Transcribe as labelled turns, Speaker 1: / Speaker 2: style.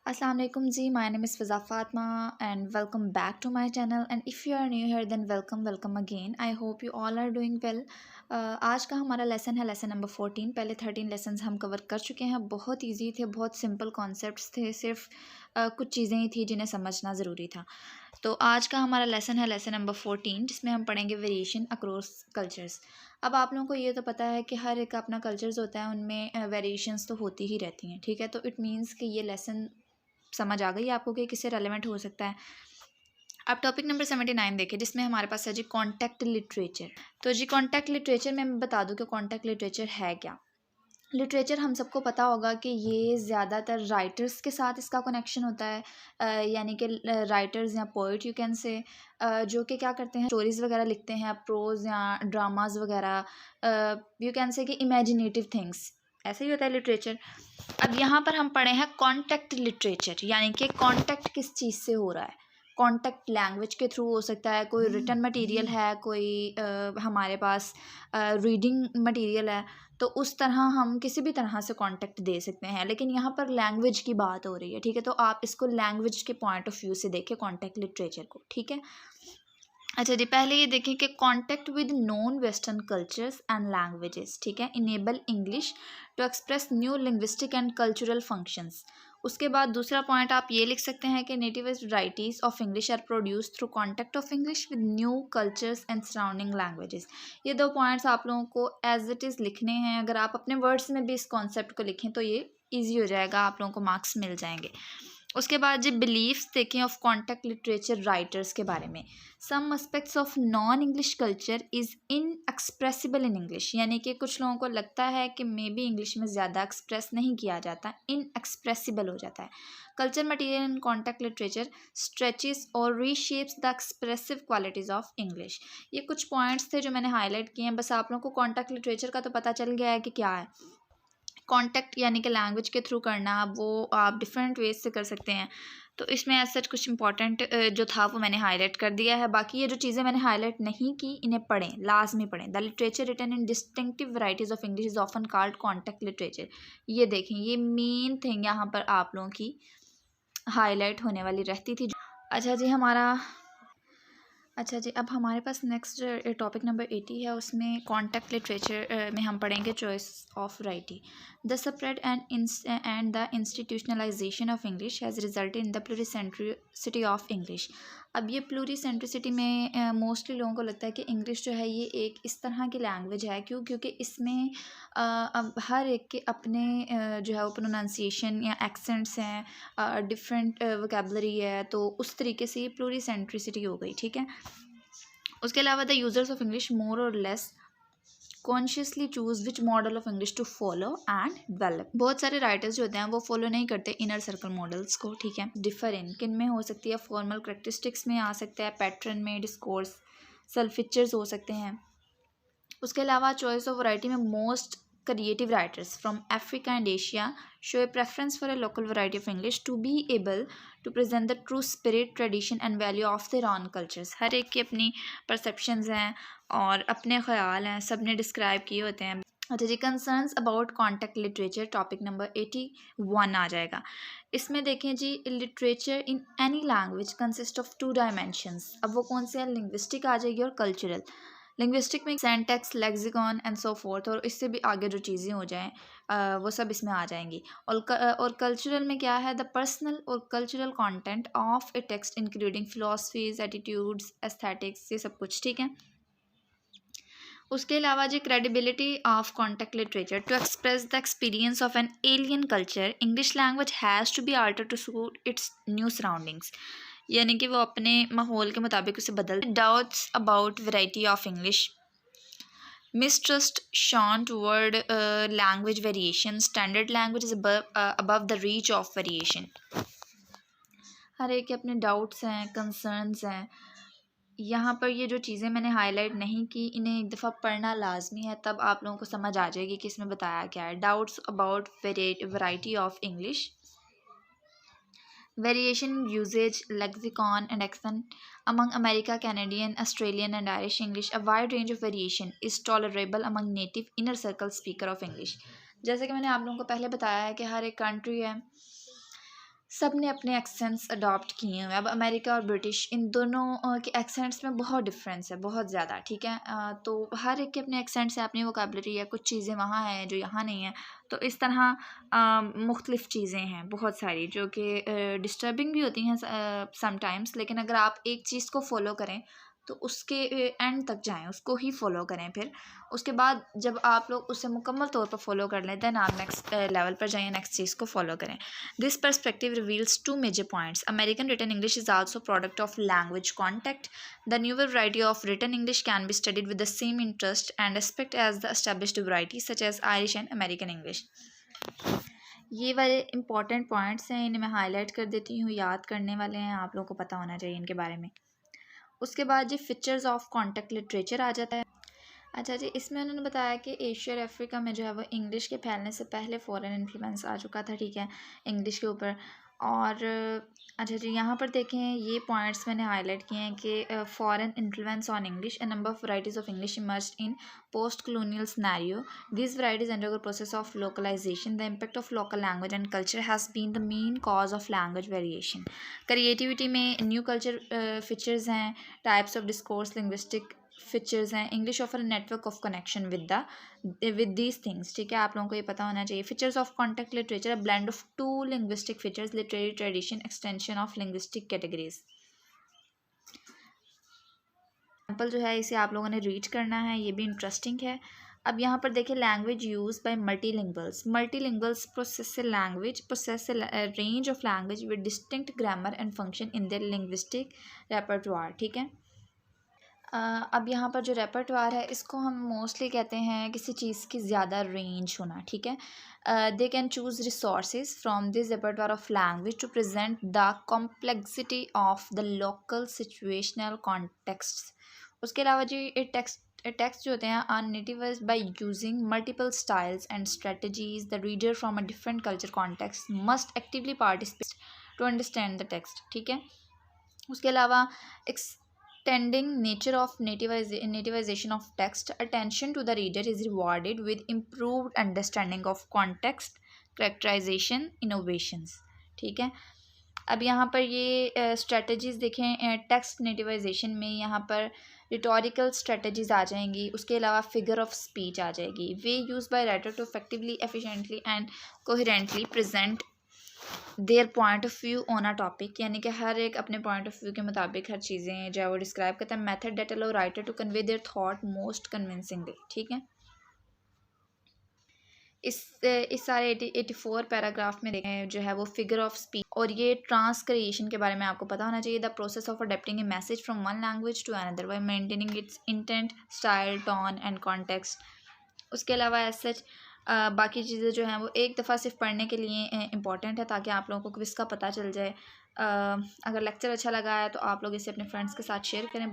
Speaker 1: Assalamu alaikum ji, my name is Fiza Fatma and welcome back to my channel and if you are new here then welcome again. I hope you all are doing well. आज का हमारा lesson है lesson number 14। पहले 13 lessons हम cover कर चुके हैं। बहुत इजी थे, बहुत सिंपल कॉन्सेप्ट्स थे, सिर्फ कुछ चीज़ें ही थी जिन्हें समझना ज़रूरी था। तो आज का हमारा लेसन है लेसन नंबर 14 जिसमें हम पढ़ेंगे वेरिएशन अक्रॉस कल्चर्स। अब आप लोगों को ये तो पता है कि हर एक का अपना कल्चर्स होता है, उनमें वेरिएशंस तो होती ही रहती हैं, ठीक है। तो इट मीन्स कि ये लेसन समझ आ गई आपको कि किससे रेलेवेंट हो सकता है। अब टॉपिक नंबर 79 देखिए, जिसमें हमारे पास है जी कॉन्टेक्ट लिटरेचर। तो जी कॉन्टेक्ट लिटरेचर में मैं बता दूं कि कॉन्टेक्ट लिटरेचर है क्या। लिटरेचर हम सबको पता होगा कि ये ज़्यादातर राइटर्स के साथ इसका कनेक्शन होता है, यानी कि राइटर्स या पोइट यू कैन से, जो कि क्या करते हैं, स्टोरीज़ वगैरह लिखते हैं, प्रोज या ड्रामाज वगैरह, यू कैन से कि इमेजिनेटिव थिंग्स, ऐसे ही होता है लिटरेचर। अब यहाँ पर हम पढ़े हैं कॉन्टेक्ट लिटरेचर, यानी कि कॉन्टेक्ट किस चीज़ से हो रहा है। कॉन्टेक्ट लैंग्वेज के थ्रू हो सकता है, कोई रिटन मटेरियल है, कोई हमारे पास रीडिंग मटेरियल है, तो उस तरह हम किसी भी तरह से कॉन्टेक्ट दे सकते हैं। लेकिन यहाँ पर लैंग्वेज की बात हो रही है, ठीक है। तो आप इसको लैंग्वेज के पॉइंट ऑफ व्यू से देखें कॉन्टेक्ट लिटरेचर को, ठीक है। अच्छा जी, पहले ये देखें कि contact with non western cultures and languages, ठीक है, enable English to express new linguistic and cultural functions. उसके बाद दूसरा पॉइंट आप ये लिख सकते हैं कि native varieties of English are produce through contact of English with new cultures and surrounding languages. ये दो पॉइंट्स आप लोगों को एज इट इज़ लिखने हैं। अगर आप अपने वर्ड्स में भी इस कॉन्सेप्ट को लिखें तो ये ईजी हो जाएगा, आप लोगों को मार्क्स मिल जाएंगे। उसके बाद जो बिलीव्स देखें ऑफ कॉन्टेक्ट लिटरेचर राइटर्स के बारे में, some aspects of non English culture is inexpressible in English, यानी कि कुछ लोगों को लगता है कि मे बी इंग्लिश में ज़्यादा एक्सप्रेस नहीं किया जाता, इनएक्सप्रेसिबल हो जाता है। Culture material in contact literature stretches और reshapes the expressive qualities of English. ये कुछ पॉइंट्स थे जो मैंने हाईलाइट किए हैं। बस आप लोगों को कॉन्टेक्ट लिटरेचर का तो पता चल गया है कि क्या है। कॉन्टेक्ट यानी कि लैंग्वेज के थ्रू करना, वो आप डिफरेंट वेज से कर सकते हैं। तो इसमें ऐसा सच कुछ इंपॉर्टेंट जो था वो मैंने हाईलाइट कर दिया है। बाकी ये जो चीज़ें मैंने हाईलाइट नहीं की इन्हें पढ़ें, लाजमी पढ़ें। The literature written in distinctive varieties of English is often called contact literature. ये देखें, ये मेन थिंग यहाँ पर आप लोगों की हाईलाइट होने वाली रहती थी। अच्छा जी, अब हमारे पास नेक्स्ट टॉपिक नंबर 80 है। उसमें कॉन्टेक्ट लिटरेचर में हम पढ़ेंगे choice of writing. The spread and the institutionalisation of English has resulted in the pluricentricity of English. अब ये प्लूरिसेंट्रिसिटी में मोस्टली लोगों को लगता है कि इंग्लिश जो है ये एक इस तरह की लैंग्वेज है, क्योंकि इसमें अब हर एक के अपने जो है वो प्रोनाउंसिएशन या एक्सेंट्स हैं, डिफरेंट वोकेबलरी है, तो उस तरीके से ये प्लूरिसेंट्रिसिटी हो गई, ठीक है। उसके अलावा the users of English more or less consciously choose which model of English to follow and develop. बहुत सारे राइटर्स जो होते हैं वो फॉलो नहीं करते इनर सर्कल मॉडल्स को, ठीक है। डिफर इन किन में हो सकती है, फॉर्मल करेक्टरिस्टिक्स में आ सकता है, पैटर्न में, डिस्कोर्स, सेल्फ फीचर्स हो सकते हैं। उसके अलावा चॉइस ऑफ वैरायटी में most creative writers from Africa and Asia show a preference for a local variety of English to be able to present the true spirit, tradition and value of their own cultures। हर एक की अपनी perceptions हैं और अपने ख्याल हैं, सब ने डिस्क्राइब किए होते हैं। अच्छा जी, concerns about contact literature topic number 81 आ जाएगा। इसमें देखें जी, literature in any language consist of 2 dimensions. अब वो कौन से हैं, लिंग्विस्टिक आ जाएगी और कल्चरल। लिंग्विस्टिक में सेंटेक्स, लेक्सिकॉन एंड सो फोर्थ, और इससे भी आगे जो चीज़ें हो जाएं वो सब इसमें आ जाएंगी। और कल्चरल में क्या है, द पर्सनल और cultural content of a text including philosophies, attitudes, aesthetics, ये सब कुछ, ठीक है। उसके अलावा जी credibility of contact literature to express the experience of an alien culture, English language has to be alter to suit its new surroundings, यानी कि वो अपने माहौल के मुताबिक उसे बदल। Doubts about variety of English, mistrust shown toward language variation, standard language is above the reach of variation। हर एक के अपने डाउट्स हैं, कंसर्न्स हैं। यहाँ पर ये जो चीज़ें मैंने हाईलाइट नहीं की इन्हें एक दफ़ा पढ़ना लाजमी है, तब आप लोगों को समझ आ जाएगी कि इसमें बताया क्या है। Doubts about variety of English, variation in usage, lexicon and accent among America, Canadian, Australian and Irish English. A wide range of variation is tolerable among native inner circle speaker of English। जैसे कि मैंने आप लोगों को पहले बताया है कि हर एक कंट्री है, सब ने अपने एक्सेंट्स अडॉप्ट किए हुए हैं। अब अमेरिका और ब्रिटिश इन दोनों के एक्सेंट्स में बहुत डिफरेंस है, बहुत ज़्यादा, ठीक है। तो हर एक के अपने एक्सेंट्स है, अपनी वोकैबुलरी है, कुछ चीज़ें वहाँ हैं जो यहाँ नहीं है। तो इस तरह मुख्तलिफ़ चीज़ें हैं बहुत सारी जो कि डिस्टर्बिंग भी होती हैं समटाइम्स, लेकिन अगर आप एक चीज़ को फ़ॉलो करें तो उसके एंड तक जाएं, उसको ही फ़ॉलो करें। फिर उसके बाद जब आप लोग उसे मुकम्मल तौर पर फ़ॉलो कर लें, देन आप नेक्स्ट लेवल पर जाइए, नेक्स्ट चीज़ को फ़ॉलो करें। This perspective reveals two major points. American written English is also a product of language contact. The newer variety of written English can be studied with the same interest and respect as the established varieties such as Irish and American English. ये वाले important points हैं, इन्हें मैं highlight कर देती हूँ, याद करने वाले हैं, आप लोगों को पता होना चाहिए इनके बारे में। उसके बाद जी फीचर्स ऑफ कॉन्टेक्ट लिटरेचर आ जाता है। अच्छा जी, इसमें उन्होंने बताया कि एशिया और अफ्रीका में जो है वो इंग्लिश के फैलने से पहले फ़ॉरेन इन्फ्लुएंस आ चुका था, ठीक है, इंग्लिश के ऊपर। और अच्छा जी, यहाँ पर देखें ये पॉइंट्स मैंने हाईलाइट किए हैं कि foreign influence on English, a number of varieties of English emerged in post colonial scenario. These varieties undergo process of localization. The impact of local language and culture has been the main cause of language variation. Creativity में new culture features हैं, types of discourse, linguistic features हैं। English offer network of connection with these things, ठीक है, आप लोगों को ये पता होना चाहिए। Features of contact literature, a blend of two linguistic features, literary tradition, extension of linguistic categories. Example जो है इसे आप लोगों ने रीड करना है, ये भी इंटरेस्टिंग है। अब यहाँ पर देखिए language use by multilinguals process range of language with distinct grammar and function in their linguistic repertoire, ठीक है। अब यहाँ पर जो रेपर्टोयर है इसको हम मोस्टली कहते हैं किसी चीज़ की ज़्यादा रेंज होना, ठीक है। They can choose resources from this repertoire of language to present the complexity of the local situational context. उसके अलावा जी टेक्स्ट जो होते हैं are nativised by using multiple styles and strategies. The reader from a different culture context must actively participate to understand the text, ठीक है। उसके अलावा extending nature of nativization of text, attention to the reader is rewarded with improved understanding of context, characterization, innovations, ठीक है। अब यहाँ पर ये स्ट्रेटजीज देखें, टेक्स्ट नेटिवाइजेशन में यहाँ पर रिटोरिकल स्ट्रेटजीज आ जाएंगी। उसके अलावा फिगर ऑफ स्पीच आ जाएगी। Way use by writer to effectively, efficiently and coherently present their point of view on a topic, यानी कि हर एक अपने पॉइंट ऑफ व्यू के मुताबिक हर चीज़ें जो है वो डिस्क्राइब करता है। Method that allow writer to convey their thought most convincingly, ठीक है। इस सारे 84 पैराग्राफ में देखें जो है वो फिगर ऑफ स्पीच और ये ट्रांसक्रिएशन के बारे में आपको पता होना चाहिए। The process of adapting a message from one language to another by maintaining its intent, style, tone and context. उसके अलावा एज सच बाकी चीज़ें जो हैं वो एक दफ़ा सिर्फ पढ़ने के लिए इम्पॉर्टेंट है ताकि आप लोगों को क्विज़ का पता चल जाए। अगर लेक्चर अच्छा लगा है तो आप लोग इसे अपने फ्रेंड्स के साथ शेयर करें।